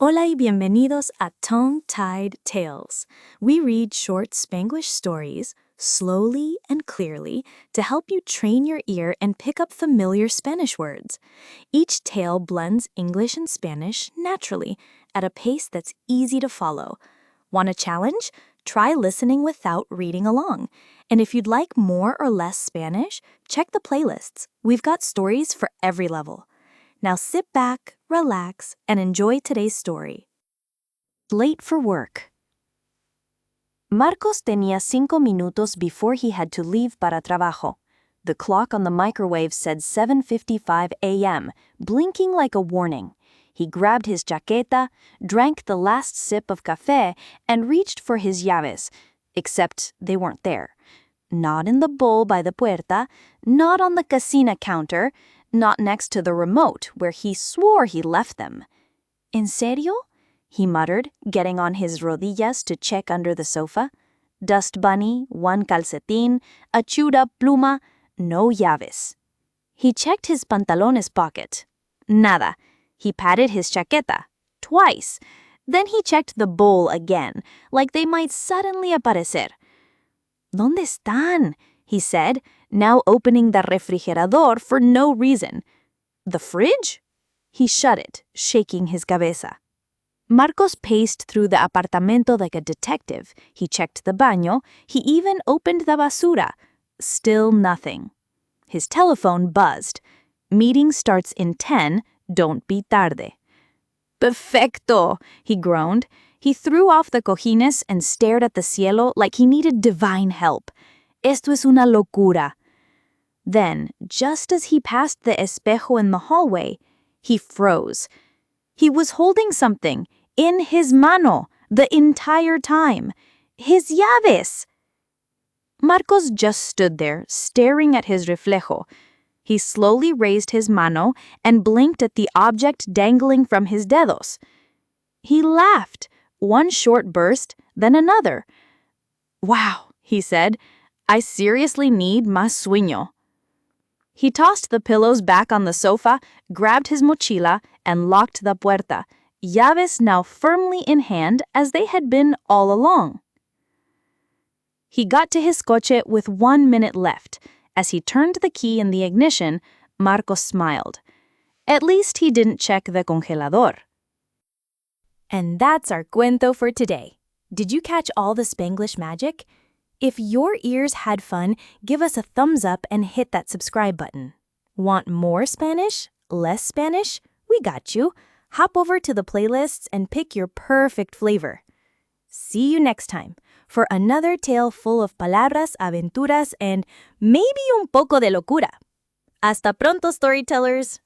Hola y bienvenidos a Tongue-Tied Tales. We read short Spanglish stories slowly and clearly to help you train your ear and pick up familiar Spanish words. Each tale blends English and Spanish naturally at a pace that's easy to follow. Want a challenge? Try listening without reading along. And if you'd like more or less Spanish, check the playlists. We've got stories for every level. Now sit back, relax, and enjoy today's story. Late for work. Marcos tenía 5 minutos before he had to leave para trabajo. The clock on the microwave said 7:55 a.m., blinking like a warning. He grabbed his chaqueta, drank the last sip of café, and reached for his llaves, except they weren't there. Not in the bowl by the puerta, not on the casina counter, not next to the remote where he swore he left them. ¿En serio? He muttered, getting on his rodillas to check under the sofa. Dust bunny, one calcetín, a chewed-up pluma, no llaves. He checked his pantalones pocket. Nada. He patted his chaqueta. Twice. Then he checked the bowl again, like they might suddenly aparecer. ¿Dónde están? He said, now opening the refrigerador for no reason. The fridge? He shut it, shaking his cabeza. Marcos paced through the apartamento like a detective. He checked the baño. He even opened the basura. Still nothing. His telephone buzzed. Meeting starts in 10. Don't be tarde. Perfecto, he groaned. He threw off the cojines and stared at the cielo like he needed divine help. Esto es una locura. Then, just as he passed the espejo in the hallway, he froze. He was holding something in his mano the entire time. His llaves! Marcos just stood there, staring at his reflejo. He slowly raised his mano and blinked at the object dangling from his dedos. He laughed, one short burst, then another. Wow, he said. I seriously need más sueño. He tossed the pillows back on the sofa, grabbed his mochila, and locked the puerta, llaves now firmly in hand as they had been all along. He got to his coche with 1 minute left. As he turned the key in the ignition, Marcos smiled. At least he didn't check the congelador. And that's our cuento for today. Did you catch all the Spanglish magic? If your ears had fun, give us a thumbs up and hit that subscribe button. Want more Spanish? Less Spanish? We got you. Hop over to the playlists and pick your perfect flavor. See you next time for another tale full of palabras, aventuras, and maybe un poco de locura. Hasta pronto, storytellers!